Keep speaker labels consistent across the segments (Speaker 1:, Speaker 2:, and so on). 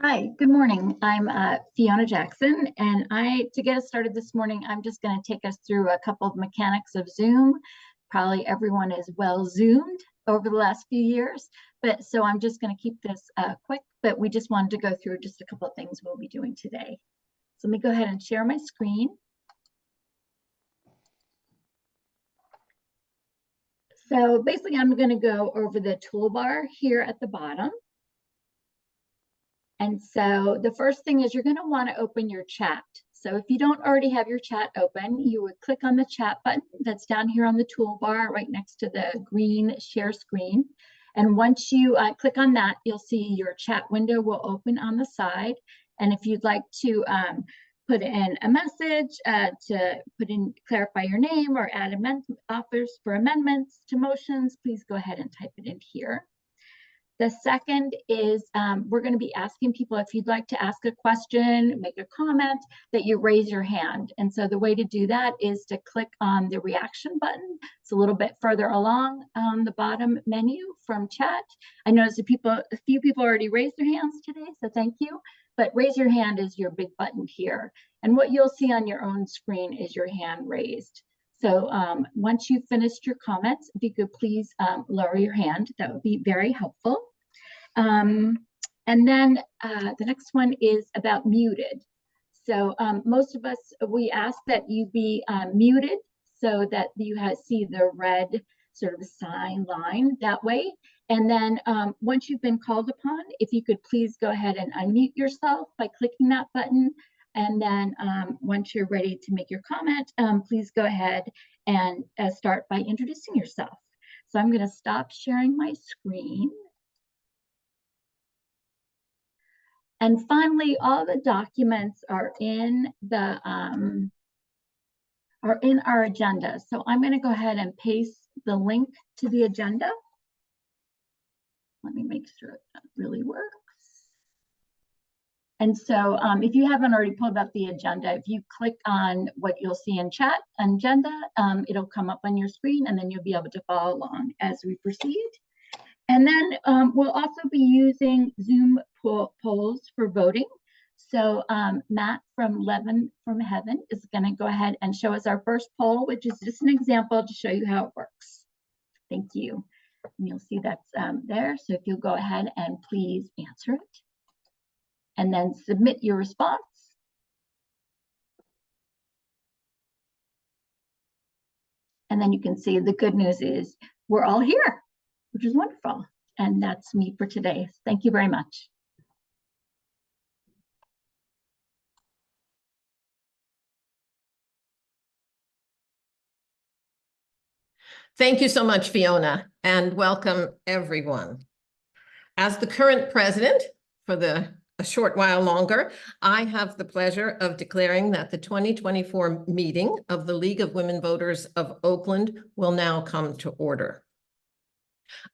Speaker 1: Hi, good morning. I'm Fiona Jackson, and to get us started this morning, I'm just going to take us through a couple of mechanics of Zoom. Probably everyone is well Zoomed over the last few years, but so I'm just going to keep this quick, but we just wanted to go through just a couple of things we'll be doing today. So let me go ahead and share my screen. So basically, I'm going to go over the toolbar here at the bottom. And so the first thing is you're going to want to open your chat. So if you don't already have your chat open, you would click on the chat button that's down here on the toolbar right next to the green share screen. And once you click on that, you'll see your chat window will open on the side. And if you'd like to put in a message, clarify your name or add offers for amendments to motions, please go ahead and type it in here. The second is we're going to be asking people if you'd like to ask a question, make a comment, that you raise your hand. And so the way to do that is to click on the reaction button. It's a little bit further along on the bottom menu from chat. I noticed a few people already raised their hands today, so thank you. But raise your hand is your big button here. And what you'll see on your own screen is your hand raised. So once you've finished your comments, if you could please lower your hand, that would be very helpful. And then the next one is about muted. So most of us, we ask that you be muted so that you see the red sort of sign line that way. And then once you've been called upon, if you could please go ahead and unmute yourself by clicking that button. And then once you're ready to make your comment, please go ahead and start by introducing yourself. So I'm going to stop sharing my screen. And finally, all the documents are in our agenda. So I'm going to go ahead and paste the link to the agenda. Let me make sure that really works. And so if you haven't already pulled up the agenda, if you click on what you'll see in chat agenda, it'll come up on your screen, and then you'll be able to follow along as we proceed. And then we'll also be using Zoom polls for voting. So Matt from Levin from Heaven is going to go ahead and show us our first poll, which is just an example to show you how it works. Thank you. And you'll see that's there. So if you'll go ahead and please answer it. And then submit your response. And then you can see the good news is we're all here, which is wonderful. And that's me for today. Thank you very much.
Speaker 2: Thank you so much, Fiona, and welcome everyone. As the current president for a short while longer, I have the pleasure of declaring that the 2024 meeting of the League of Women Voters of Oakland will now come to order.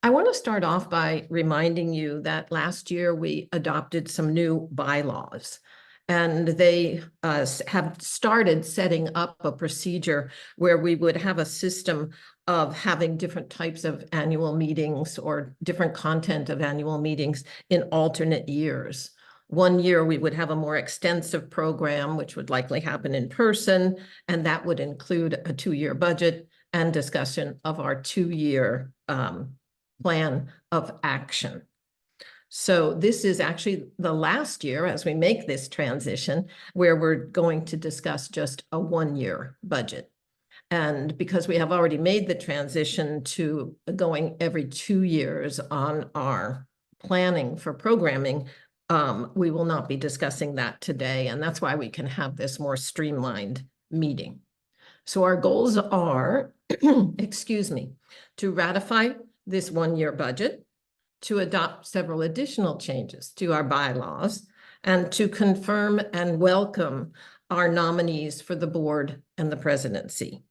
Speaker 2: I want to start off by reminding you that last year we adopted some new bylaws, and they have started setting up a procedure where we would have a system of having different types of annual meetings or different content of annual meetings in alternate years. One year we would have a more extensive program, which would likely happen in person, and that would include a 2-year budget and discussion of our 2-year plan of action. So this is actually the last year as we make this transition where we're going to discuss just a 1-year budget. And because we have already made the transition to going every 2 years on our planning for programming, we will not be discussing that today. And that's why we can have this more streamlined meeting. So our goals are, excuse me, to ratify this 1-year budget, to adopt several additional changes to our bylaws, and to confirm and welcome our nominees for the board and the presidency.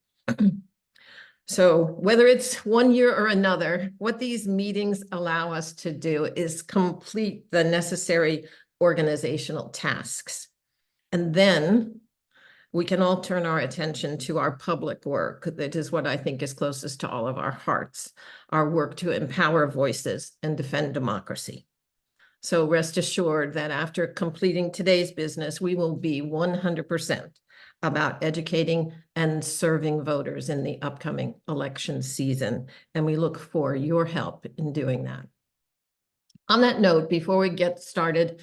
Speaker 2: So whether it's 1 year or another, what these meetings allow us to do is complete the necessary organizational tasks. And then we can all turn our attention to our public work. That is what I think is closest to all of our hearts, our work to empower voices and defend democracy. So rest assured that after completing today's business, we will be 100% about educating and serving voters in the upcoming election season. And we look for your help in doing that. On that note, before we get started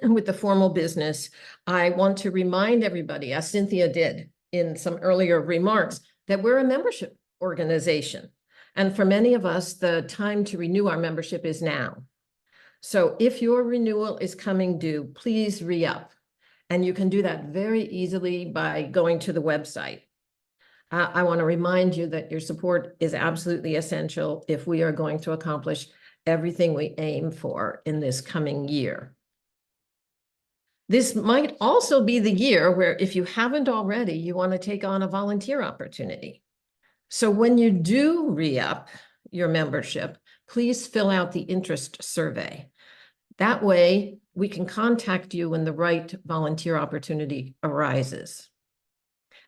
Speaker 2: with the formal business, I want to remind everybody, as Cynthia did in some earlier remarks, that we're a membership organization. And for many of us, the time to renew our membership is now. So if your renewal is coming due, please re-up. And you can do that very easily by going to the website. I want to remind you that your support is absolutely essential if we are going to accomplish everything we aim for in this coming year. This might also be the year where, if you haven't already, you want to take on a volunteer opportunity. So when you do re-up your membership, please fill out the interest survey. That way, we can contact you when the right volunteer opportunity arises.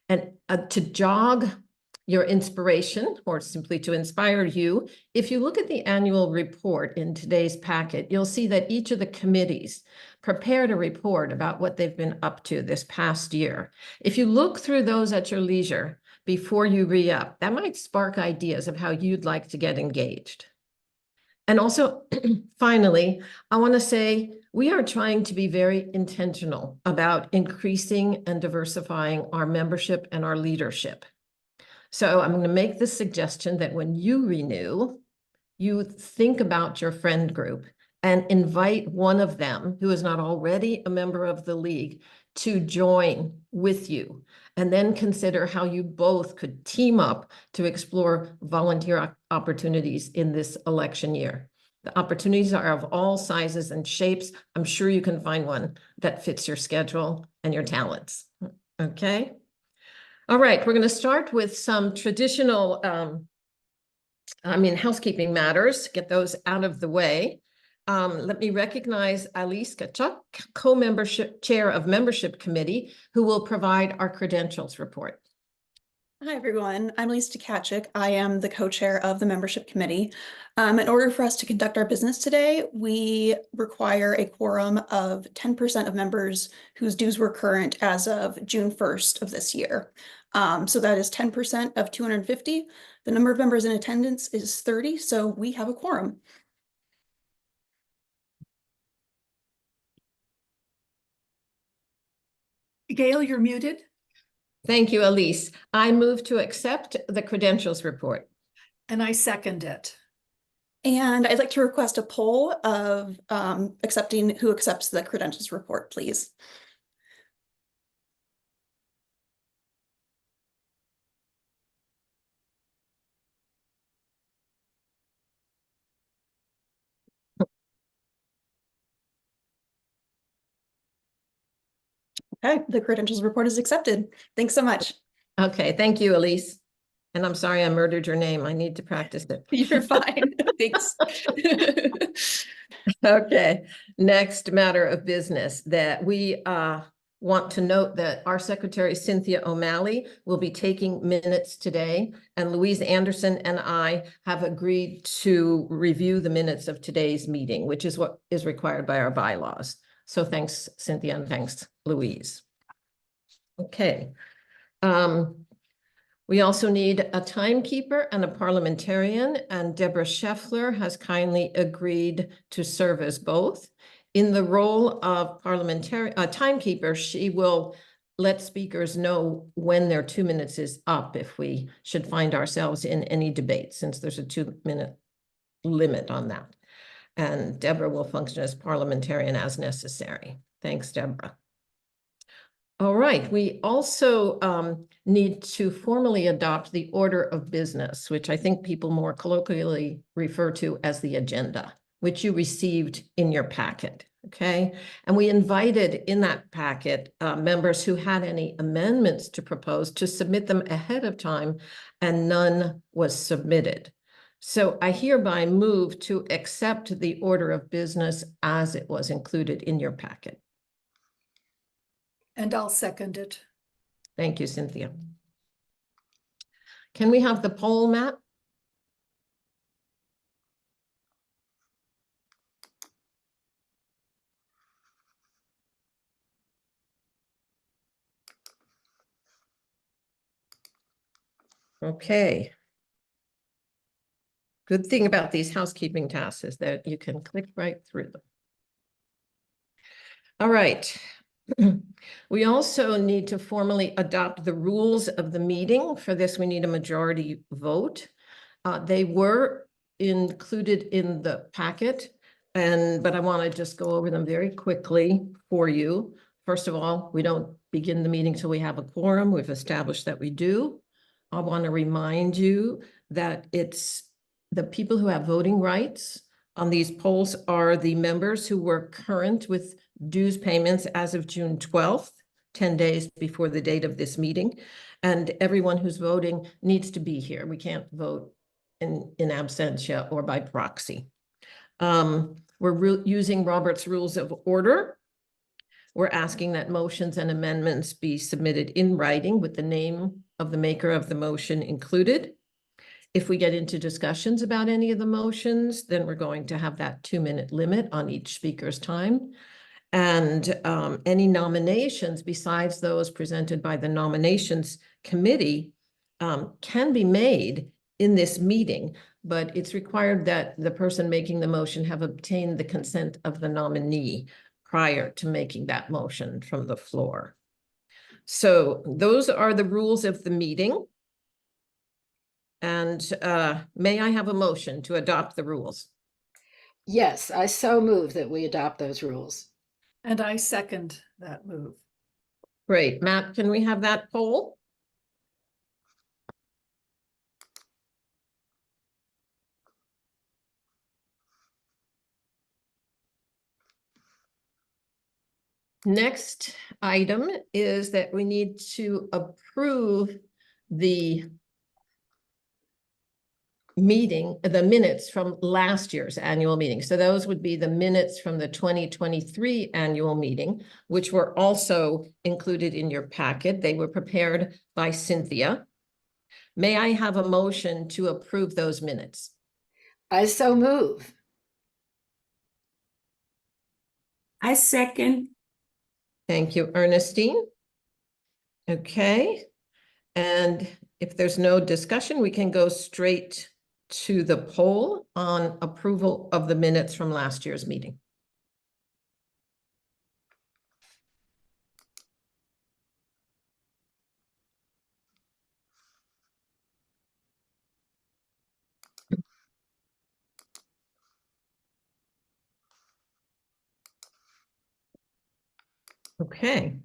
Speaker 2: And to jog your inspiration, or simply to inspire you, if you look at the annual report in today's packet, you'll see that each of the committees prepared a report about what they've been up to this past year. If you look through those at your leisure before you re-up, that might spark ideas of how you'd like to get engaged. And also, finally, I want to say we are trying to be very intentional about increasing and diversifying our membership and our leadership. So I'm going to make the suggestion that when you renew, you think about your friend group and invite one of them who is not already a member of the league to join with you. And then consider how you both could team up to explore volunteer opportunities in this election year. The opportunities are of all sizes and shapes. I'm sure you can find one that fits your schedule and your talents. Okay. All right, we're going to start with some traditional, housekeeping matters, get those out of the way. Let me recognize Alice Kachuk, co-membership chair of membership committee, who will provide our credentials report.
Speaker 3: Hi, everyone. I'm Lisa Tkachuk. I am the co-chair of the membership committee. In order for us to conduct our business today, we require a quorum of 10% of members whose dues were current as of June 1st of this year. So that is 10% of 250. The number of members in attendance is 30, so we have a quorum.
Speaker 4: Gail, you're muted.
Speaker 2: Thank you, Elise. I move to accept the credentials report.
Speaker 4: And I second it.
Speaker 3: And I'd like to request a poll of who accepts the credentials report, please. Okay, the credentials report is accepted. Thanks so much.
Speaker 2: Okay, thank you, Elise. And I'm sorry I murdered your name. I need to practice it.
Speaker 3: You're fine. Thanks.
Speaker 2: Okay, next matter of business that we want to note that our secretary, Cynthia O'Malley, will be taking minutes today, and Louise Anderson and I have agreed to review the minutes of today's meeting, which is what is required by our bylaws. So thanks, Cynthia, and thanks, Louise. Okay. We also need a timekeeper and a parliamentarian, and Deborah Scheffler has kindly agreed to serve as both. In the role of timekeeper, she will let speakers know when their 2 minutes is up if we should find ourselves in any debate, since there's a 2-minute limit on that. And Deborah will function as parliamentarian as necessary. Thanks, Deborah. All right, we also need to formally adopt the order of business, which I think people more colloquially refer to as the agenda, which you received in your packet, okay? And we invited in that packet members who had any amendments to propose to submit them ahead of time, and none was submitted. So I hereby move to accept the order of business as it was included in your packet.
Speaker 4: And I'll second it.
Speaker 2: Thank you, Cynthia. Can we have the poll, Matt? Okay. Good thing about these housekeeping tasks is that you can click right through them. All right. We also need to formally adopt the rules of the meeting. For this, we need a majority vote. They were included in the packet, but I want to just go over them very quickly for you. First of all, we don't begin the meeting till we have a quorum. We've established that we do. I want to remind you that it's the people who have voting rights on these polls are the members who were current with dues payments as of June 12th, 10 days before the date of this meeting. And everyone who's voting needs to be here. We can't vote in absentia or by proxy. We're using Robert's Rules of Order. We're asking that motions and amendments be submitted in writing with the name of the maker of the motion included. If we get into discussions about any of the motions, then we're going to have that 2-minute limit on each speaker's time. And any nominations besides those presented by the nominations committee can be made in this meeting, but it's required that the person making the motion have obtained the consent of the nominee prior to making that motion from the floor. So those are the rules of the meeting. And may I have a motion to adopt the rules?
Speaker 5: Yes, I so move that we adopt those rules.
Speaker 4: And I second that move.
Speaker 2: Great. Matt, can we have that poll? Next item is that we need to approve the minutes from last year's annual meeting. So those would be the minutes from the 2023 annual meeting, which were also included in your packet. They were prepared by Cynthia. May I have a motion to approve those minutes?
Speaker 5: I so move.
Speaker 6: I second.
Speaker 2: Thank you, Ernestine. Okay. And if there's no discussion, we can go straight to the poll on approval of the minutes from last year's meeting. Okay.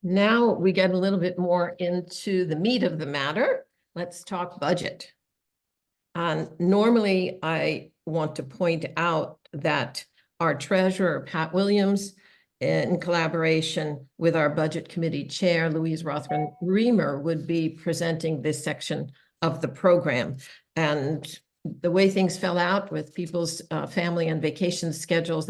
Speaker 2: Now we get a little bit more into the meat of the matter. Let's talk budget. Normally, I want to point out that our treasurer, Pat Williams, in collaboration with our budget committee chair, Louise Rothman-Reamer, would be presenting this section of the program. And the way things fell out with people's family and vacation schedules,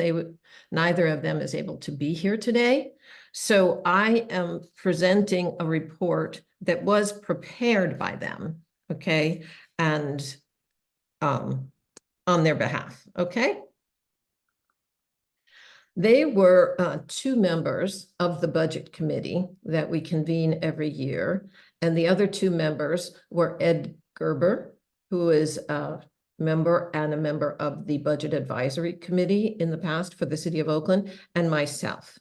Speaker 2: neither of them is able to be here today. So I am presenting a report that was prepared by them, okay, and on their behalf, okay? They were 2 members of the budget committee that we convene every year, and the other 2 members were Ed Gerber, who is a member and a member of the Budget Advisory Committee in the past for the City of Oakland, and myself.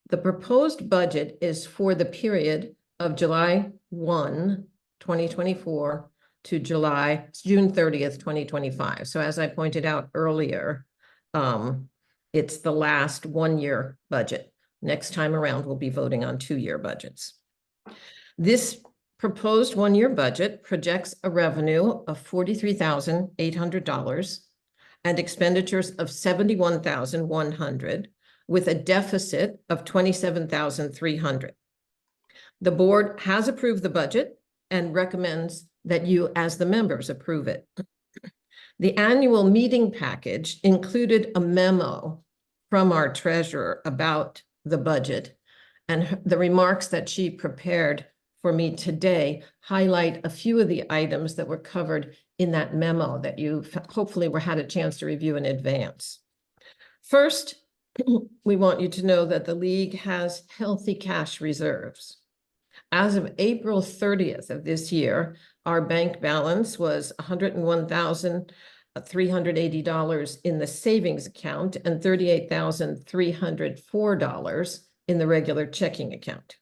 Speaker 2: The proposed budget is for the period of July 1, 2024 to June 30th, 2025. So as I pointed out earlier, it's the last 1-year budget. Next time around, we'll be voting on 2-year budgets. This proposed 1-year budget projects a revenue of $43,800 and expenditures of $71,100 with a deficit of $27,300. The board has approved the budget and recommends that you, as the members, approve it. The annual meeting package included a memo from our treasurer about the budget, and the remarks that she prepared for me today highlight a few of the items that were covered in that memo that you hopefully had a chance to review in advance. First, we want you to know that the league has healthy cash reserves. As of April 30th of this year, our bank balance was $101,380 in the savings account and $38,304 in the regular checking account.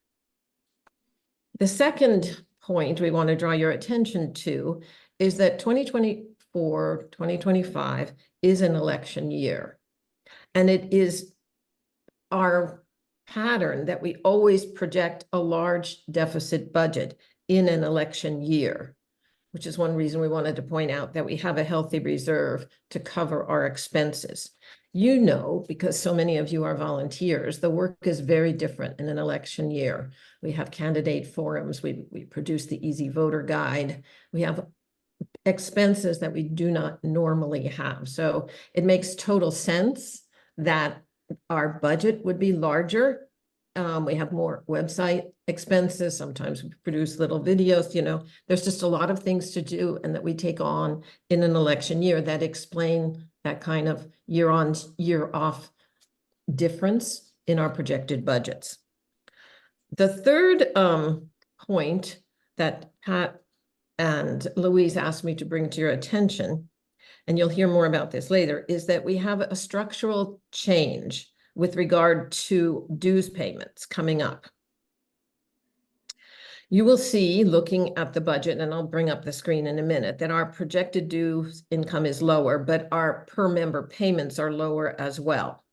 Speaker 2: The second point we want to draw your attention to is that 2024, 2025 is an election year. And it is our pattern that we always project a large deficit budget in an election year, which is one reason we wanted to point out that we have a healthy reserve to cover our expenses. You know, because so many of you are volunteers, the work is very different in an election year. We have candidate forums, we produce the Easy Voter Guide, we have expenses that we do not normally have. So it makes total sense that our budget would be larger. We have more website expenses. Sometimes we produce little videos, you know, there's just a lot of things to do and that we take on in an election year that explain that kind of year on year off difference in our projected budgets. The third point that Pat and Louise asked me to bring to your attention, and you'll hear more about this later, is that we have a structural change with regard to dues payments coming up. You will see, looking at the budget, and I'll bring up the screen in a minute, that our projected dues income is lower, but our per member payments are lower as well.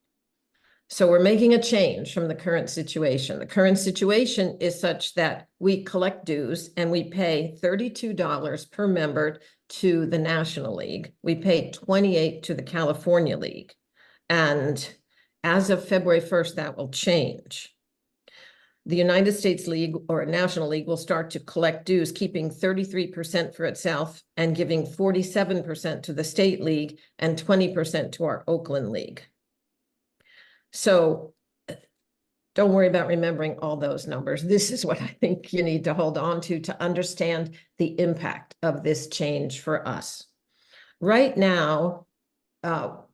Speaker 2: So we're making a change from the current situation. The current situation is such that we collect dues and we pay $32 per member to the National League. We pay $28 to the California League. And as of February 1st, that will change. The United States League or National League will start to collect dues, keeping 33% for itself and giving 47% to the State League and 20% to our Oakland League. So don't worry about remembering all those numbers. This is what I think you need to hold on to understand the impact of this change for us. Right now,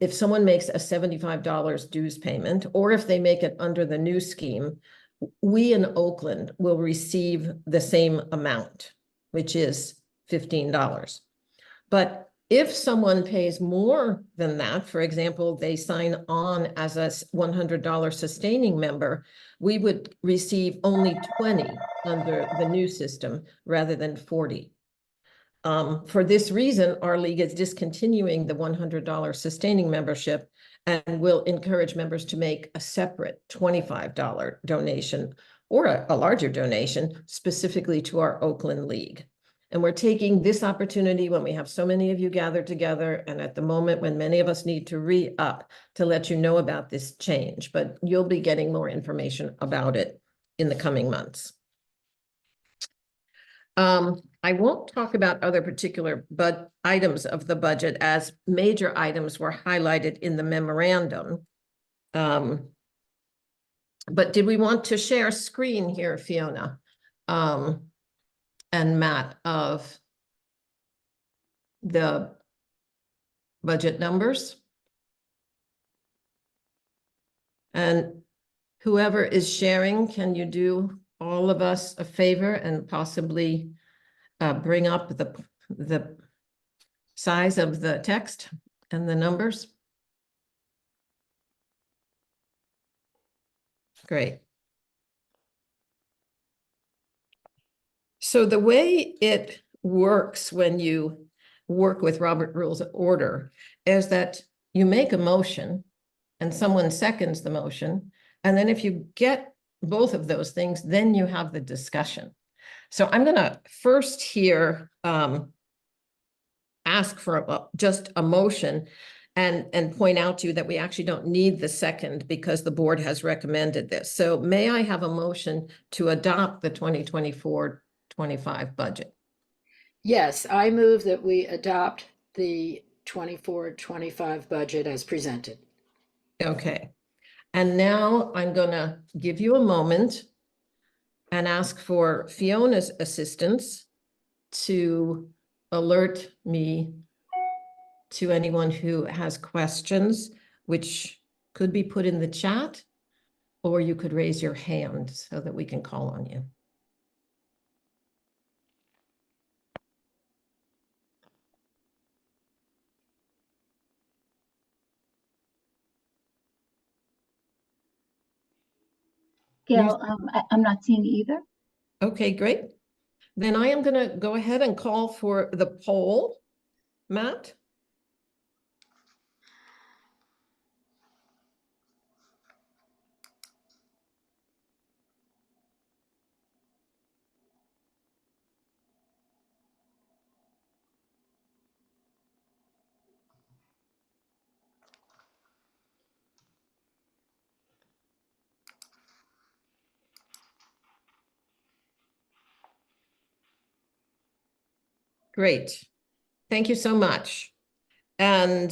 Speaker 2: if someone makes a $75 dues payment, or if they make it under the new scheme, we in Oakland will receive the same amount, which is $15. But if someone pays more than that, for example, they sign on as a $100 sustaining member, we would receive only 20 under the new system rather than 40. For this reason, our league is discontinuing the $100 sustaining membership and will encourage members to make a separate $25 donation or a larger donation specifically to our Oakland League. And we're taking this opportunity when we have so many of you gathered together and at the moment when many of us need to re-up to let you know about this change, but you'll be getting more information about it in the coming months. I won't talk about other particular items of the budget as major items were highlighted in the memorandum. But did we want to share a screen here, Fiona and Matt, of the budget numbers? And whoever is sharing, can you do all of us a favor and possibly bring up the size of the text and the numbers? Great. So the way it works when you work with Robert Rules of Order is that you make a motion and someone seconds the motion. And then if you get both of those things, then you have the discussion. So I'm going to first here ask for just a motion and point out to you that we actually don't need the second because the board has recommended this. So may I have a motion to adopt the 2024-25 budget?
Speaker 5: Yes, I move that we adopt the 24-25 budget as presented.
Speaker 2: Okay. And now I'm going to give you a moment and ask for Fiona's assistance to alert me to anyone who has questions, which could be put in the chat, or you could raise your hand so that we can call on you.
Speaker 1: Gail, I'm not seeing either.
Speaker 2: Okay, great. Then I am going to go ahead and call for the poll. Matt? Great. Thank you so much. And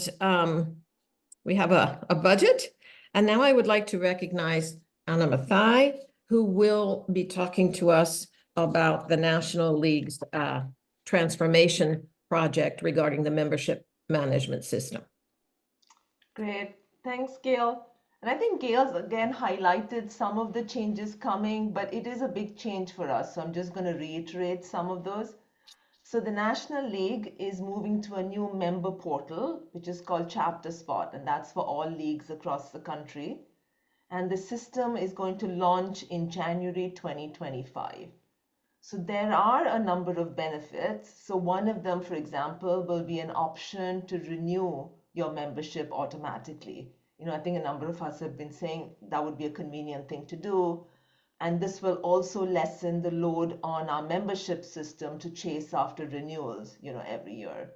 Speaker 2: we have a budget. And now I would like to recognize Anna Mathai, who will be talking to us about the National League's transformation project regarding the membership management system.
Speaker 7: Great. Thanks, Gail. And I think Gail's again highlighted some of the changes coming, but it is a big change for us. So I'm just going to reiterate some of those. So the National League is moving to a new member portal, which is called Chapter Spot, and that's for all leagues across the country. And the system is going to launch in January 2025. So there are a number of benefits. So one of them, for example, will be an option to renew your membership automatically. I think a number of us have been saying that would be a convenient thing to do. And this will also lessen the load on our membership system to chase after renewals, every year.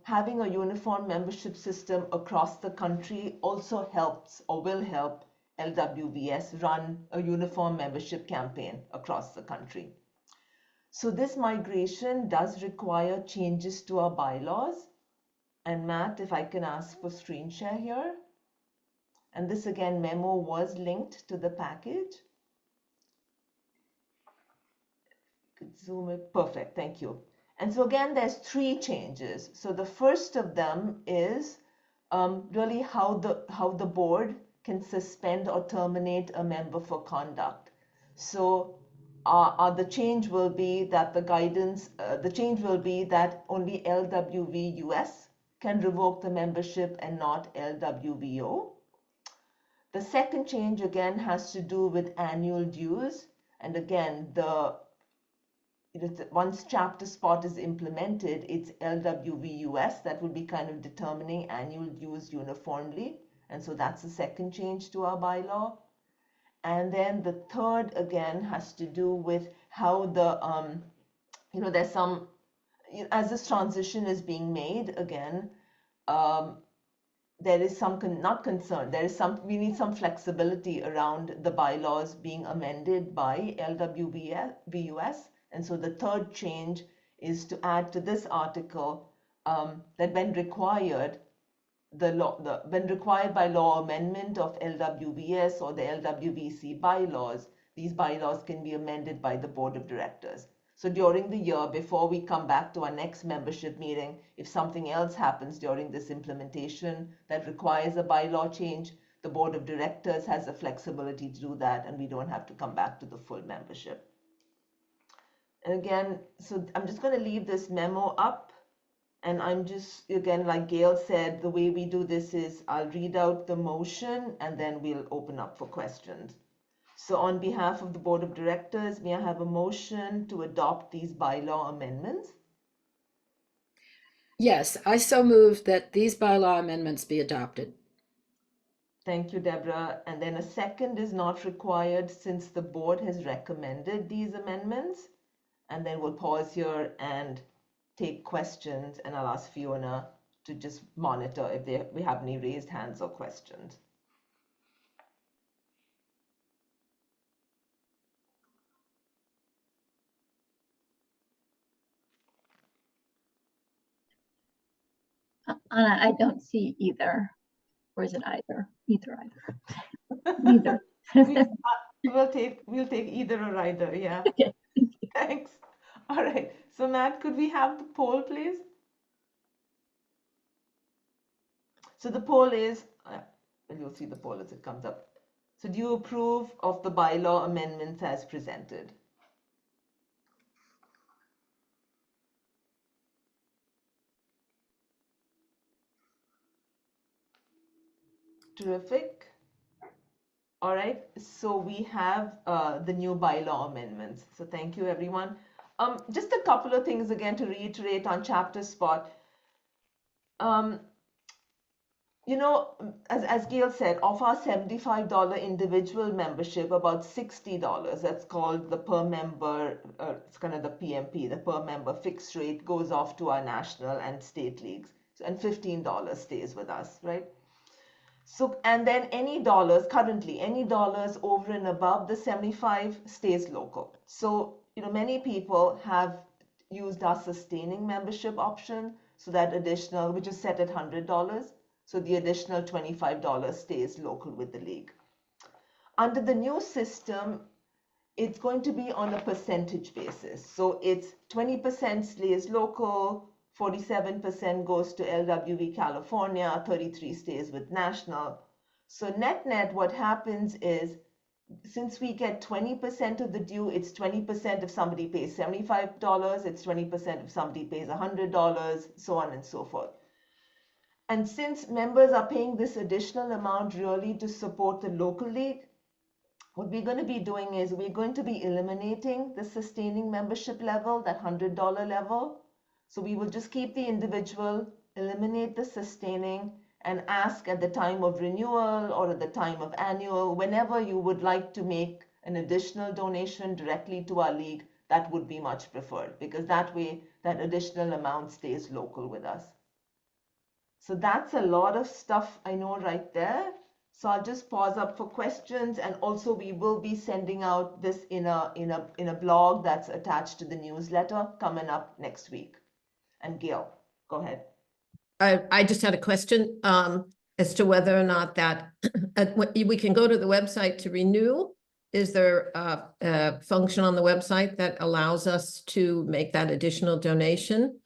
Speaker 7: Having a uniform membership system across the country also helps or will help LWVS run a uniform membership campaign across the country. So this migration does require changes to our bylaws. And Matt, if I can ask for screen share here. And this again, memo was linked to the package. Could zoom it. Perfect, thank you. And so again, there's 3 changes. So the first of them is really how the board can suspend or terminate a member for conduct. So the change will be that only LWVUS can revoke the membership and not LWVO. The second change again has to do with annual dues. And again, once Chapter Spot is implemented, it's LWVUS that will be kind of determining annual dues uniformly. And so that's the second change to our bylaw. And then the third again has to do with how there's some, as this transition is being made again, there is some, not concern, we need some flexibility around the bylaws being amended by LWVUS. And so the third change is to add to this article that when required by law amendment of LWVS or the LWVC bylaws, these bylaws can be amended by the board of directors. So during the year, before we come back to our next membership meeting, if something else happens during this implementation that requires a bylaw change, the board of directors has the flexibility to do that, and we don't have to come back to the full membership. And again, so I'm just going to leave this memo up. And I'm just, again, like Gail said, the way we do this is I'll read out the motion and then we'll open up for questions. So on behalf of the board of directors, may I have a motion to adopt these bylaw amendments?
Speaker 5: Yes, I so move that these bylaw amendments be adopted.
Speaker 7: Thank you, Deborah. And then a second is not required since the board has recommended these amendments. And then we'll pause here and take questions, and I'll ask Fiona to just monitor if we have any raised hands or questions.
Speaker 1: Anna, I don't see either. Or is it either? Either. Neither.
Speaker 7: We'll take either or either, yeah.
Speaker 1: Okay.
Speaker 7: Thanks. All right. So Matt, could we have the poll, please? So the poll is, you'll see the poll as it comes up. So do you approve of the bylaw amendments as presented? Terrific. All right, so we have the new bylaw amendments. So thank you, everyone. Just a couple of things again to reiterate on chapter spot. You know, as Gail said, of our $75 individual membership, about $60, that's called the per member, it's kind of the PMP, the per member fixed rate, goes off to our national and state leagues. And $15 stays with us, right? So, and then any dollars, currently, any dollars over and above the 75 stays local. So, you know, many people have used our sustaining membership option. So that additional, which is set at $100. So the additional $25 stays local with the league. Under the new system, it's going to be on a percentage basis. So it's 20% stays local, 47% goes to LWV California, 33 stays with national. So net, what happens is, since we get 20% of the due, it's 20% if somebody pays $75, it's 20% if somebody pays $100, so on and so forth. And since members are paying this additional amount really to support the local league, what we're going to be doing is we're going to be eliminating the sustaining membership level, that $100 level. So we will just keep the individual, eliminate the sustaining, and ask at the time of renewal or at the time of annual, whenever you would like to make an additional donation directly to our league, that would be much preferred, because that way that additional amount stays local with us. So that's a lot of stuff I know right there. So I'll just pause up for questions, and also we will be sending out this in a blog that's attached to the newsletter coming up next week. And Gail, go ahead.
Speaker 2: I just had a question as to whether or not that we can go to the website to renew. Is there a function on the website that allows us to make that additional donation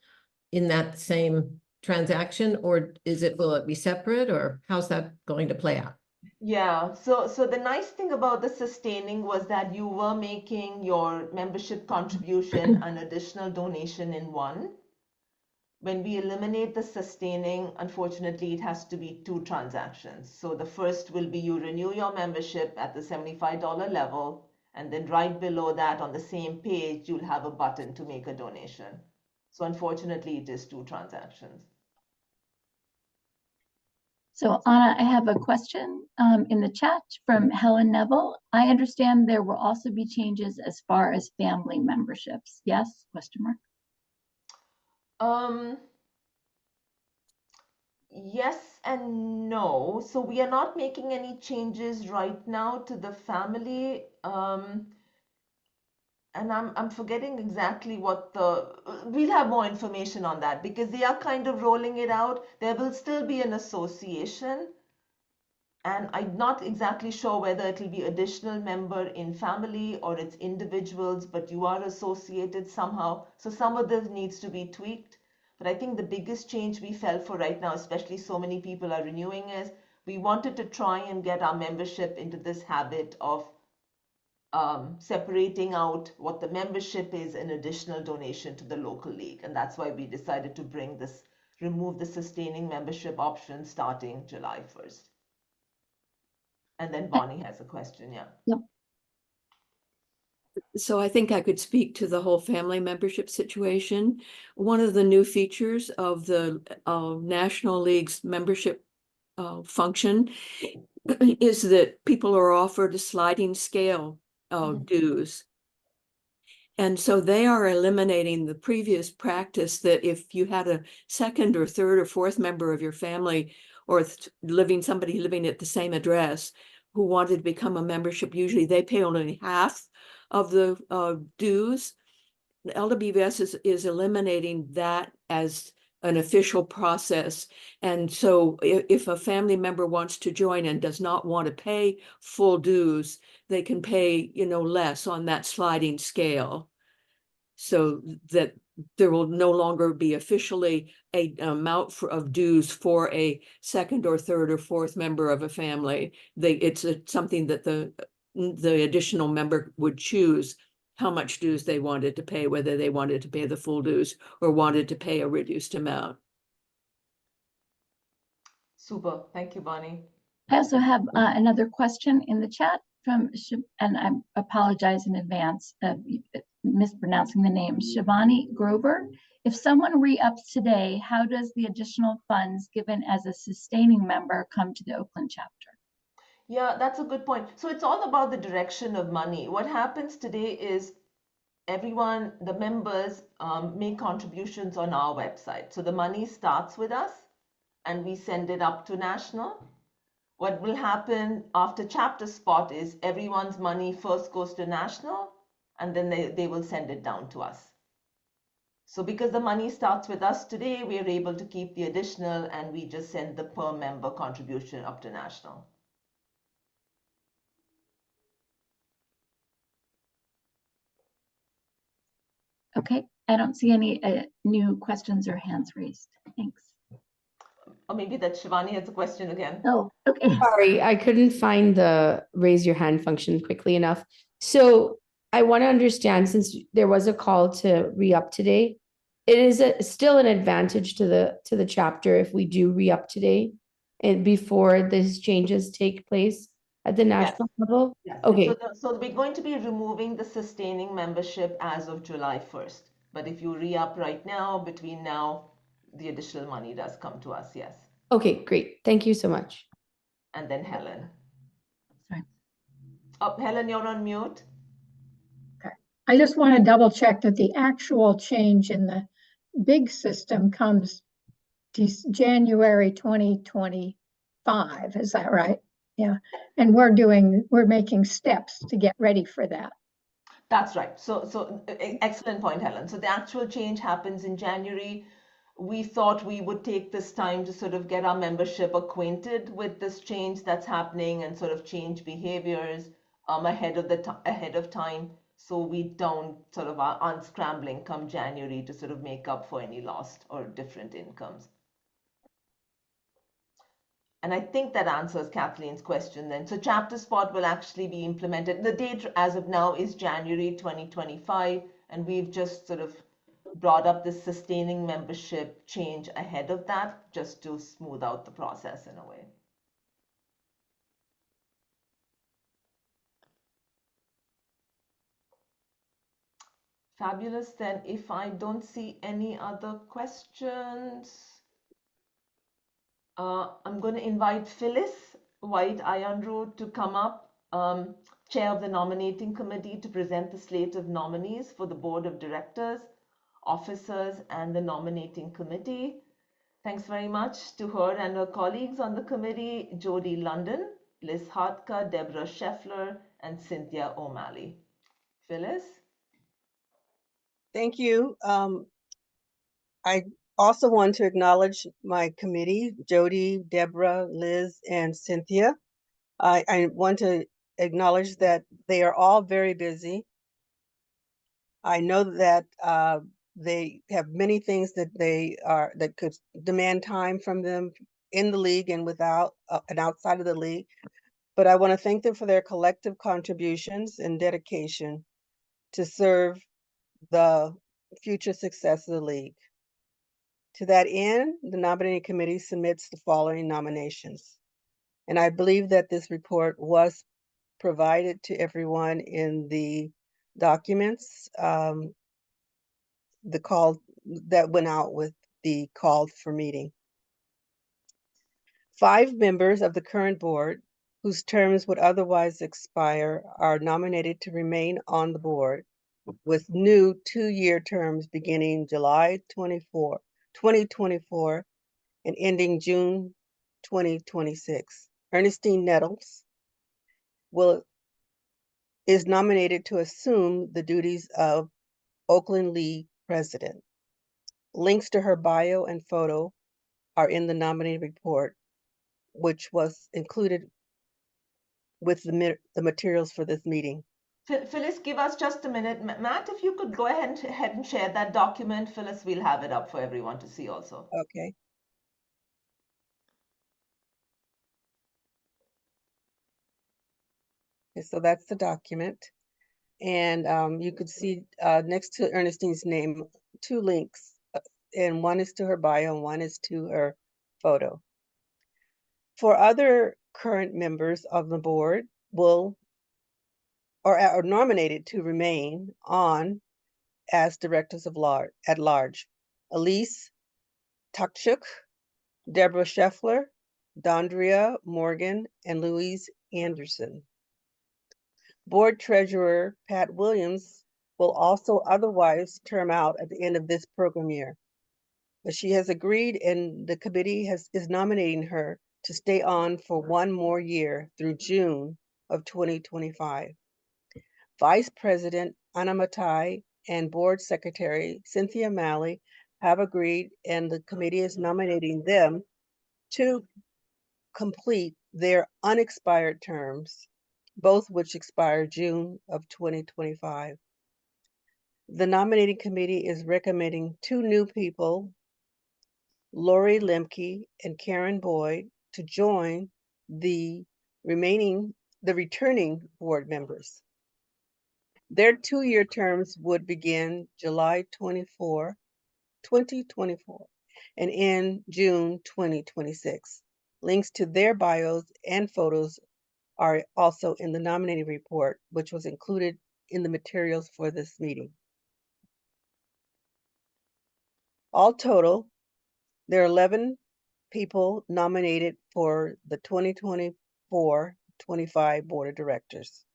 Speaker 2: in that same transaction, or will it be separate, or how's that going to play out?
Speaker 7: Yeah, so the nice thing about the sustaining was that you were making your membership contribution an additional donation in one. When we eliminate the sustaining, unfortunately, it has to be 2 transactions. So the first will be you renew your membership at the $75 level, and then right below that on the same page, you'll have a button to make a donation. So unfortunately, it is 2 transactions.
Speaker 1: So Anna, I have a question in the chat from Helen Neville. I understand there will also be changes as far as family memberships. Yes? Question mark.
Speaker 7: Yes and no. So we are not making any changes right now to the family. And I'm forgetting exactly what we'll have more information on that, because they are kind of rolling it out. There will still be an association, and I'm not exactly sure whether it'll be additional member in family or it's individuals, but you are associated somehow. So some of this needs to be tweaked. But I think the biggest change we felt for right now, especially so many people are renewing, is we wanted to try and get our membership into this habit of separating out what the membership is an additional donation to the local league. And that's why we decided to remove the sustaining membership option starting July 1st. And then Bonnie has a question, yeah.
Speaker 1: Yep.
Speaker 6: So I think I could speak to the whole family membership situation. One of the new features of the National League's membership function is that people are offered a sliding scale of dues. And so they are eliminating the previous practice that if you had a second or third or fourth member of your family, or somebody living at the same address who wanted to become a membership, usually they pay only half of the dues. The LWVS is eliminating that as an official process. And so if a family member wants to join and does not want to pay full dues, they can pay, less on that sliding scale, so that there will no longer be officially a amount of dues for a second or third or fourth member of a family. It's something that the additional member would choose how much dues they wanted to pay, whether they wanted to pay the full dues or wanted to pay a reduced amount.
Speaker 7: Super. Thank you, Bonnie.
Speaker 1: I also have another question in the chat from, and I apologize in advance of mispronouncing the name, Shivani Grover. If someone re-ups today, how does the additional funds given as a sustaining member come to the Oakland chapter?
Speaker 7: Yeah, that's a good point. So it's all about the direction of money. What happens today is everyone, the members, make contributions on our website. So the money starts with us and we send it up to national. What will happen after chapter spot is everyone's money first goes to national and then they will send it down to us. So because the money starts with us today, we are able to keep the additional and we just send the per member contribution up to national.
Speaker 1: Okay, I don't see any new questions or hands raised. Thanks.
Speaker 7: Or maybe that Shivani has a question again.
Speaker 1: Oh, okay.
Speaker 8: Sorry, I couldn't find the raise your hand function quickly enough. So I want to understand, since there was a call to re-up today, it is still an advantage to the chapter if we do re-up today and before these changes take place at the national level?
Speaker 7: Yes.
Speaker 8: Okay.
Speaker 7: So we're going to be removing the sustaining membership as of July 1st. But if you re-up right now, between now, the additional money does come to us, yes.
Speaker 8: Okay, great. Thank you so much.
Speaker 7: And then Helen.
Speaker 1: Sorry.
Speaker 7: Oh, Helen, you're on mute.
Speaker 9: I just want to double check that the actual change in the big system comes January 2025. Is that right? Yeah. And we're making steps to get ready for that.
Speaker 7: That's right. So excellent point, Helen. So the actual change happens in January. We thought we would take this time to sort of get our membership acquainted with this change that's happening and sort of change behaviors ahead of time, so we don't sort of are unscrambling come January to sort of make up for any lost or different incomes. And I think that answers Kathleen's question then. So chapter spot will actually be implemented. The date as of now is January 2025, and we've just sort of brought up this sustaining membership change ahead of that just to smooth out the process in a way. Fabulous. Then if I don't see any other questions, I'm going to invite Phyllis White Ironroad to come up, chair of the nominating committee, to present the slate of nominees for the board of directors, officers, and the nominating committee. Thanks very much to her and her colleagues on the committee, Jody London, Liz Hartka, Deborah Scheffler, and Cynthia O'Malley. Phyllis?
Speaker 10: Thank you. I also want to acknowledge my committee, Jody, Deborah, Liz, and Cynthia. I want to acknowledge that they are all very busy. I know that they have many things that could demand time from them in the league and without and outside of the league. But I want to thank them for their collective contributions and dedication to serve the future success of the league. To that end, the nominating committee submits the following nominations. And I believe that this report was provided to everyone in the documents, the call that went out with the call for meeting. 5 members of the current board whose terms would otherwise expire are nominated to remain on the board with new 2-year terms beginning July 2024 and ending June 2026. Ernestine Nettles is nominated to assume the duties of Oakland League president. Links to her bio and photo are in the nominating report, which was included with the materials for this meeting.
Speaker 7: Phyllis, give us just a minute. Matt, if you could go ahead and share that document, Phyllis, we'll have it up for everyone to see also.
Speaker 10: Okay. Okay, so that's the document. And you could see next to Ernestine's name, 2 links, and one is to her bio and one is to her photo. For other current members of the board will or are nominated to remain on as directors at large. Elise Tukchuk, Deborah Scheffler, Dondria Morgan, and Louise Anderson. Board Treasurer Pat Williams will also otherwise term out at the end of this program year. But she has agreed and the committee is nominating her to stay on for one more year through June of 2025. Vice President Anna Matai and Board Secretary Cynthia Malley have agreed, and the committee is nominating them to complete their unexpired terms, both which expire June of 2025. The nominating committee is recommending two new people, Lori Lemke and Karen Boyd, to join the returning board members. Their 2-year terms would begin July 24, 2024, and end June 2026. Links to their bios and photos are also in the nominating report, which was included in the materials for this meeting. All total, there are 11 people nominated for the 2024-25 Board of Directors.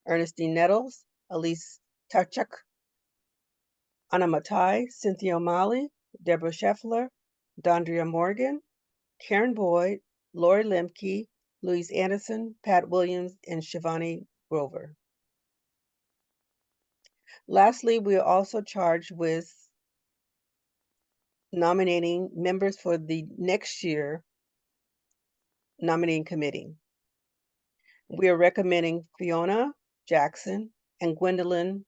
Speaker 10: Ernestine Nettles, Elise Tachuk, Anna Matai, Cynthia O'Malley, Deborah Scheffler, Dondria Morgan, Karen Boyd, Lori Lemke, Louise Anderson, Pat Williams, and Shivani Grover. Lastly, we are also charged with nominating members for the next year nominating committee. We are recommending Fiona Jackson and Gwendolyn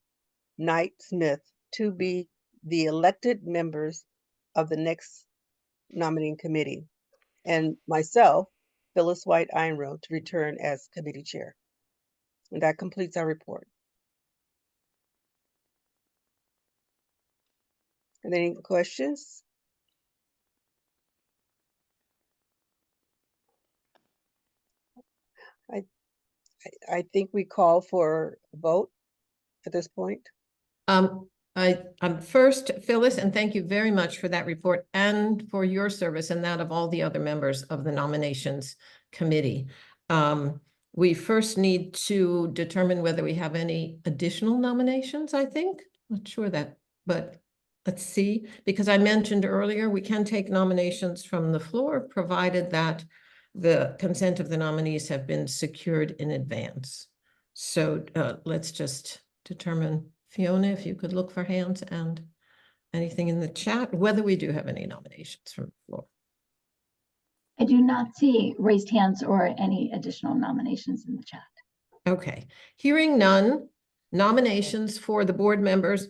Speaker 10: Knight Smith to be the elected members of the next nominating committee, and myself, Phyllis White Einrow, to return as committee chair. And that completes our report. Are there any questions? I think we call for a vote at this point.
Speaker 2: I'm first, Phyllis, and thank you very much for that report and for your service and that of all the other members of the nominations committee. We first need to determine whether we have any additional nominations, I think. Not sure that, but let's see. Because I mentioned earlier, we can take nominations from the floor, provided that the consent of the nominees have been secured in advance. So let's just determine, Fiona, if you could look for hands and anything in the chat, whether we do have any nominations from the floor.
Speaker 1: I do not see raised hands or any additional nominations in the chat.
Speaker 2: Okay, hearing none, nominations for the board members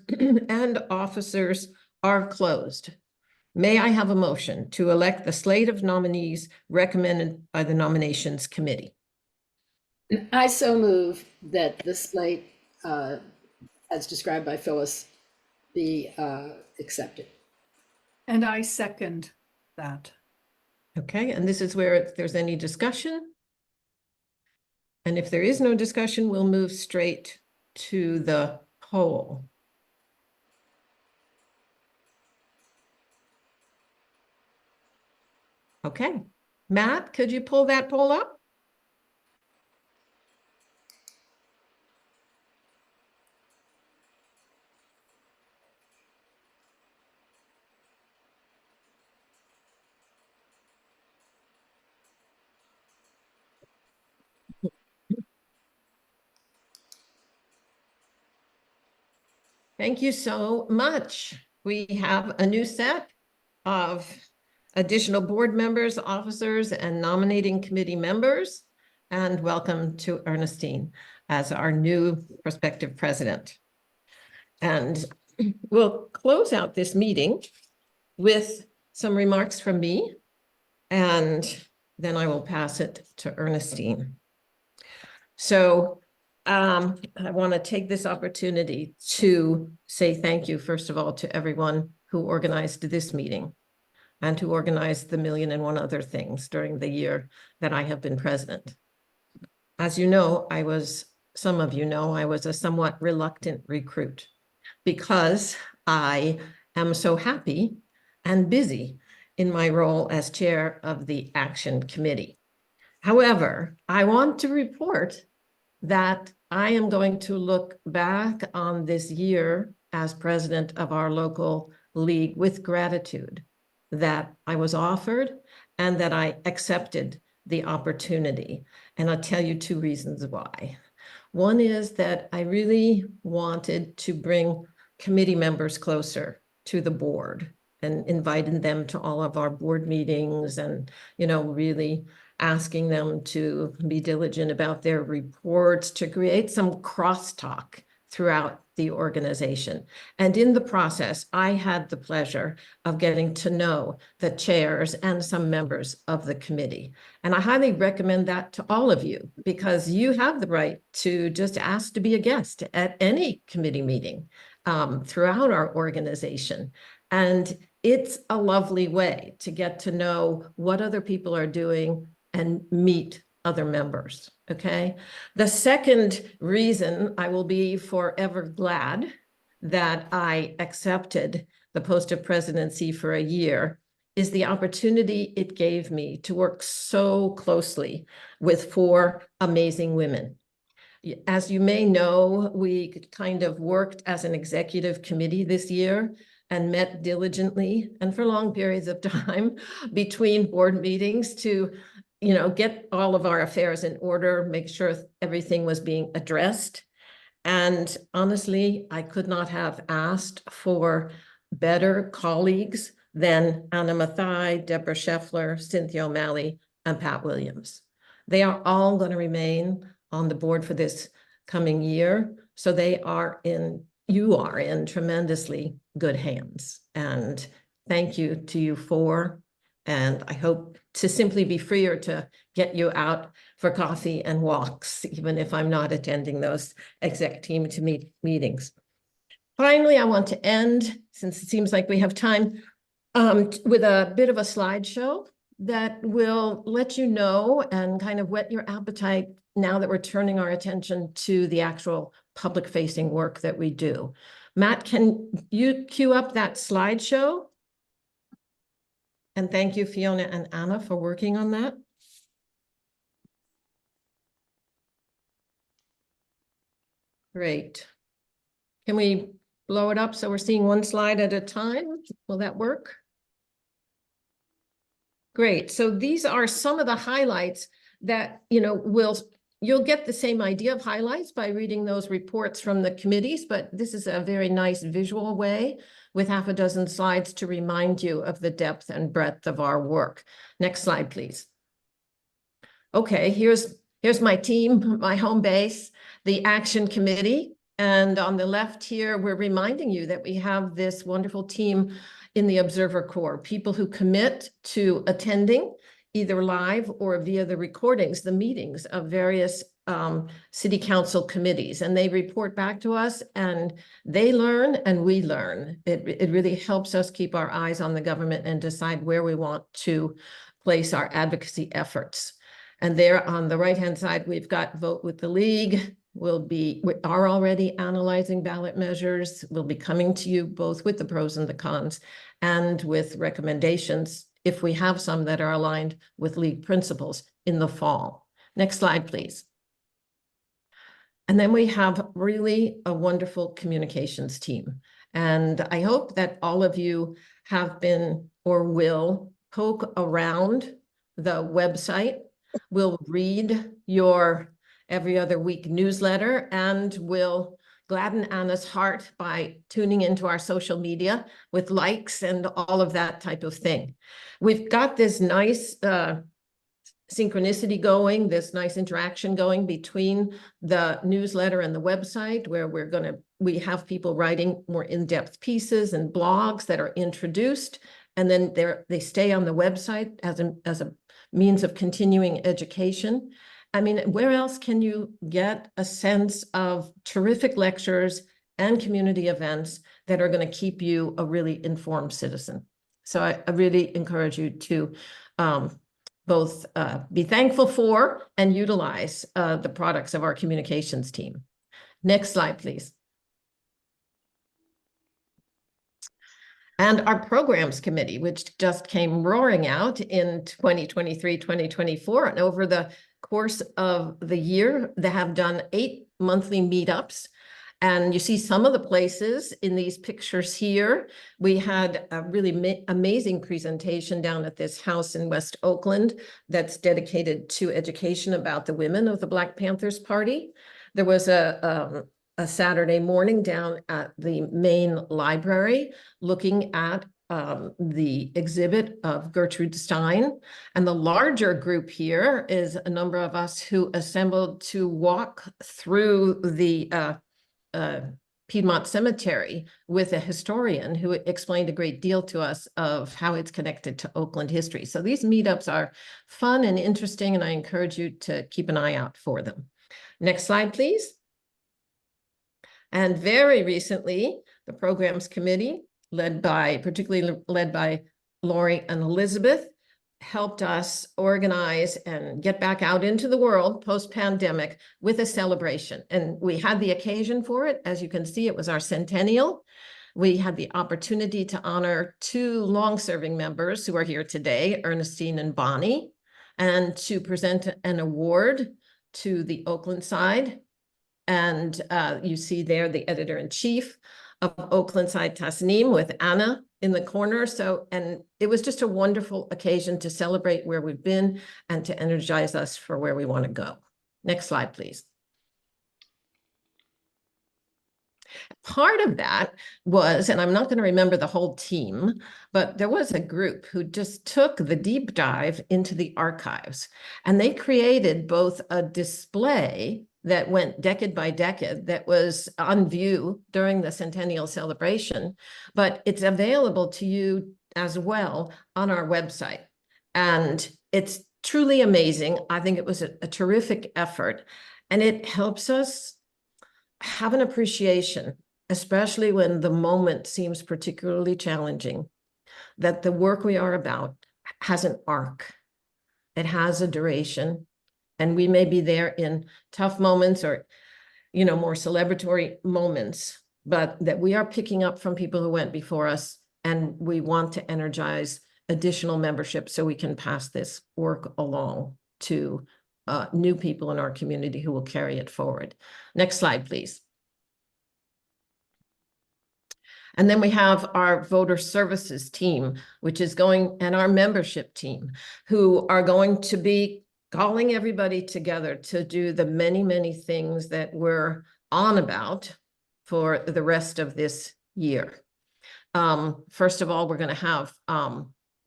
Speaker 2: and officers are closed. May I have a motion to elect the slate of nominees recommended by the nominations committee?
Speaker 5: I so move that the slate, as described by Phyllis, be accepted.
Speaker 4: And I second that.
Speaker 2: Okay, and this is where if there's any discussion. And if there is no discussion, we'll move straight to the poll. Okay, Matt, could you pull that poll up? Thank you so much. We have a new set of additional board members, officers, and nominating committee members. And welcome to Ernestine as our new prospective president. And we'll close out this meeting with some remarks from me, and then I will pass it to Ernestine. So I want to take this opportunity to say thank you, first of all, to everyone who organized this meeting. and to organize the million and one other things during the year that I have been president. As you know, some of you know, I was a somewhat reluctant recruit because I am so happy and busy in my role as chair of the Action Committee. However, I want to report that I am going to look back on this year as president of our local league with gratitude that I was offered and that I accepted the opportunity. And I'll tell you two reasons why. One is that I really wanted to bring committee members closer to the board and inviting them to all of our board meetings and, really asking them to be diligent about their reports, to create some crosstalk throughout the organization. And in the process, I had the pleasure of getting to know the chairs and some members of the committee. And I highly recommend that to all of you, because you have the right to just ask to be a guest at any committee meeting throughout our organization. And it's a lovely way to get to know what other people are doing and meet other members, okay? The second reason I will be forever glad that I accepted the post of presidency for a year is the opportunity it gave me to work so closely with 4 amazing women. As you may know, we kind of worked as an executive committee this year and met diligently and for long periods of time between board meetings to get all of our affairs in order, make sure everything was being addressed. And honestly, I could not have asked for better colleagues than Anna Mathai, Deborah Scheffler, Cynthia O'Malley, and Pat Williams. They are all going to remain on the board for this coming year. So you are in tremendously good hands. And thank you to you 4. And I hope to simply be freer to get you out for coffee and walks, even if I'm not attending those exec team to meetings. Finally, I want to end, since it seems like we have time, with a bit of a slideshow that will let you know and kind of whet your appetite now that we're turning our attention to the actual public-facing work that we do. Matt, can you cue up that slideshow? And thank you, Fiona and Anna, for working on that. Great. Can we blow it up so we're seeing one slide at a time? Will that work? Great. So these are some of the highlights that, you'll get the same idea of highlights by reading those reports from the committees, but this is a very nice visual way with half a dozen slides to remind you of the depth and breadth of our work. Next slide, please. Okay, here's my team, my home base, the Action Committee. And on the left here, we're reminding you that we have this wonderful team in the Observer Corps, people who commit to attending either live or via the recordings, the meetings of various city council committees, and they report back to us and they learn and we learn. It really helps us keep our eyes on the government and decide where we want to place our advocacy efforts. And there on the right-hand side, we've got Vote with the League. We are already analyzing ballot measures. We'll be coming to you both with the pros and the cons and with recommendations if we have some that are aligned with league principles in the fall. Next slide, please. And then we have really a wonderful communications team. And I hope that all of you have been or will poke around the website. We'll read your every other week newsletter and will gladden Anna's heart by tuning into our social media with likes and all of that type of thing. We've got this nice synchronicity going, this nice interaction going between the newsletter and the website, where we have people writing more in-depth pieces and blogs that are introduced, and then they stay on the website as a means of continuing education. I mean, where else can you get a sense of terrific lectures and community events that are going to keep you a really informed citizen? So I really encourage you to both be thankful for and utilize the products of our communications team. Next slide, please. And our programs committee, which just came roaring out in 2023, 2024. And over the course of the year, they have done 8 monthly meetups. And you see some of the places in these pictures here. We had a really amazing presentation down at this house in West Oakland that's dedicated to education about the women of the Black Panthers Party. There was a Saturday morning down at the main library looking at the exhibit of Gertrude Stein. And the larger group here is a number of us who assembled to walk through the Piedmont Cemetery with a historian who explained a great deal to us of how it's connected to Oakland history. So these meetups are fun and interesting, and I encourage you to keep an eye out for them. Next slide, please. And very recently, the programs committee, particularly led by Lori and Elizabeth, helped us organize and get back out into the world post-pandemic with a celebration. And we had the occasion for it. As you can see, it was our centennial. We had the opportunity to honor 2 long-serving members who are here today, Ernestine and Bonnie, and to present an award to the Oakland side. And you see there the editor-in-chief of Oakland Side, Tasneem, with Anna in the corner. So, and it was just a wonderful occasion to celebrate where we've been and to energize us for where we want to go. Next slide, please. Part of that was, and I'm not going to remember the whole team, but there was a group who just took the deep dive into the archives, and they created both a display that went decade by decade that was on view during the centennial celebration, but it's available to you as well on our website. And it's truly amazing. I think it was a terrific effort, and it helps us have an appreciation, especially when the moment seems particularly challenging, that the work we are about has an arc. It has a duration, and we may be there in tough moments or, more celebratory moments, but that we are picking up from people who went before us, and we want to energize additional membership so we can pass this work along to new people in our community who will carry it forward. Next slide, please. And then we have our voter services team, which is and our membership team, who are going to be calling everybody together to do the many, many things that we're on about for the rest of this year. First of all, we're going to have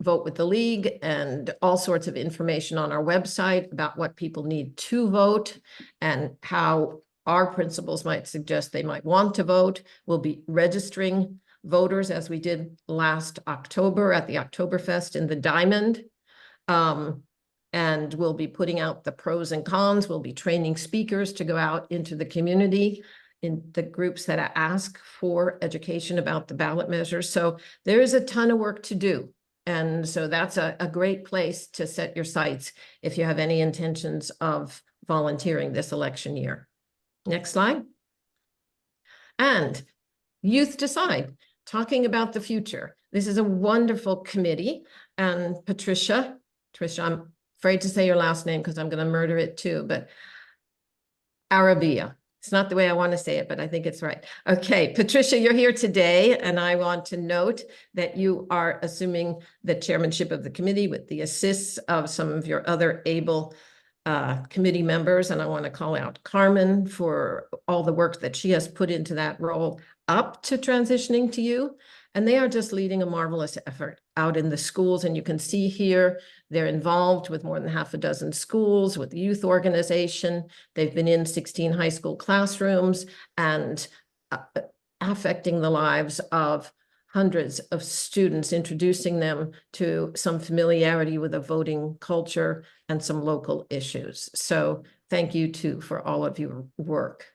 Speaker 2: Vote with the League and all sorts of information on our website about what people need to vote and how our principles might suggest they might want to vote. We'll be registering voters as we did last October at the Oktoberfest in the Diamond. And we'll be putting out the pros and cons. We'll be training speakers to go out into the community in the groups that ask for education about the ballot measures. So there is a ton of work to do. And so that's a great place to set your sights if you have any intentions of volunteering this election year. Next slide. And Youth Decide, talking about the future. This is a wonderful committee. And Patricia, I'm afraid to say your last name because I'm going to murder it too, but Arabia. It's not the way I want to say it, but I think it's right. Okay, Patricia, you're here today, and I want to note that you are assuming the chairmanship of the committee with the assists of some of your other able committee members, and I want to call out Carmen for all the work that she has put into that role up to transitioning to you. And they are just leading a marvelous effort out in the schools. And you can see here, they're involved with more than half a dozen schools, with the youth organization. They've been in 16 high school classrooms and affecting the lives of hundreds of students, introducing them to some familiarity with a voting culture and some local issues. So thank you too for all of your work.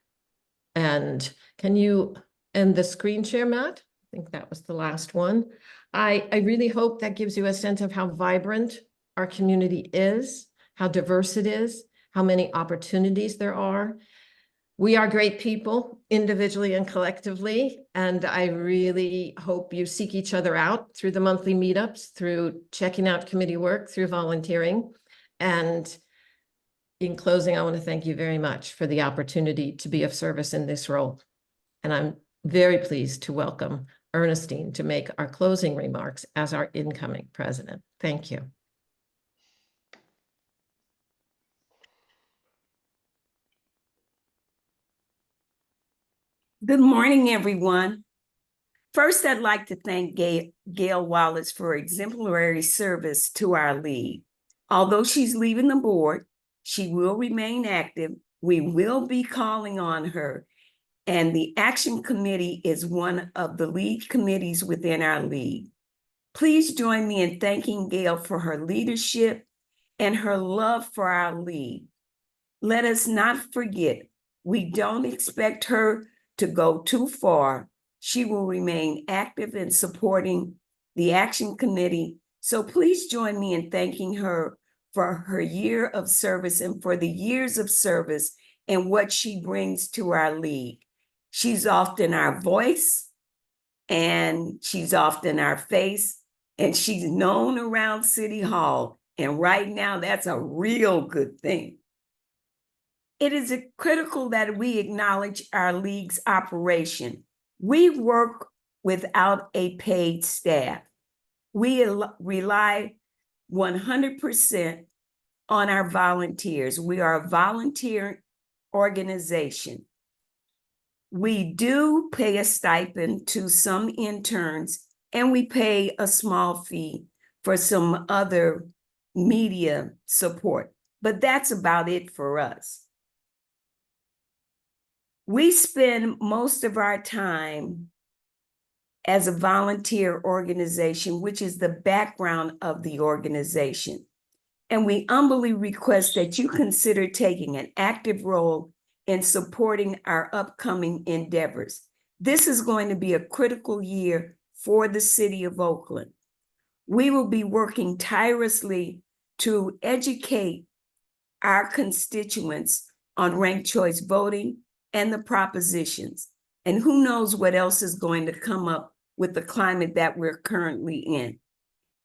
Speaker 2: And can you end the screen share, Matt? I think that was the last one. I really hope that gives you a sense of how vibrant our community is, how diverse it is, how many opportunities there are. We are great people, individually and collectively, and I really hope you seek each other out through the monthly meetups, through checking out committee work, through volunteering. And in closing, I want to thank you very much for the opportunity to be of service in this role. And I'm very pleased to welcome Ernestine to make our closing remarks as our incoming president. Thank you.
Speaker 11: Good morning, everyone. First, I'd like to thank Gail Wallace for exemplary service to our league. Although she's leaving the board, she will remain active. We will be calling on her, and the Action Committee is one of the lead committees within our league. Please join me in thanking Gail for her leadership and her love for our league. Let us not forget, we don't expect her to go too far. She will remain active in supporting the Action Committee. So please join me in thanking her for her year of service and for the years of service and what she brings to our league. She's often our voice, and she's often our face, and she's known around City Hall. And right now, that's a real good thing. It is critical that we acknowledge our league's operation. We work without a paid staff. We rely 100% on our volunteers. We are a volunteer organization. We do pay a stipend to some interns, and we pay a small fee for some other media support, but that's about it for us. We spend most of our time as a volunteer organization, which is the background of the organization. And we humbly request that you consider taking an active role in supporting our upcoming endeavors. This is going to be a critical year for the city of Oakland. We will be working tirelessly to educate our constituents on ranked choice voting and the propositions. And who knows what else is going to come up with the climate that we're currently in.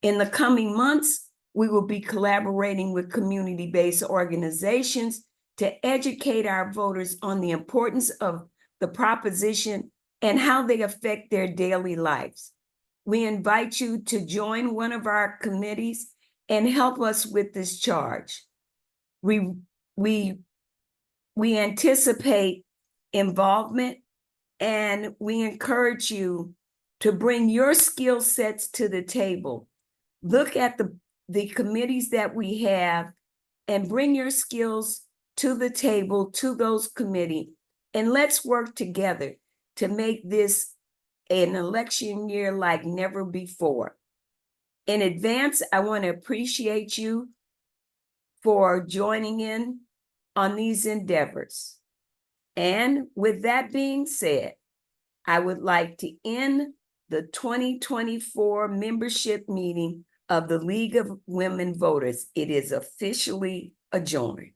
Speaker 11: In the coming months, we will be collaborating with community-based organizations to educate our voters on the importance of the proposition and how they affect their daily lives. We invite you to join one of our committees and help us with this charge. We anticipate involvement, and we encourage you to bring your skill sets to the table. Look at the committees that we have and bring your skills to the table, to those committees, and let's work together to make this an election year like never before. In advance, I want to appreciate you for joining in on these endeavors. And with that being said, I would like to end the 2024 membership meeting of the League of Women Voters. It is officially adjourned.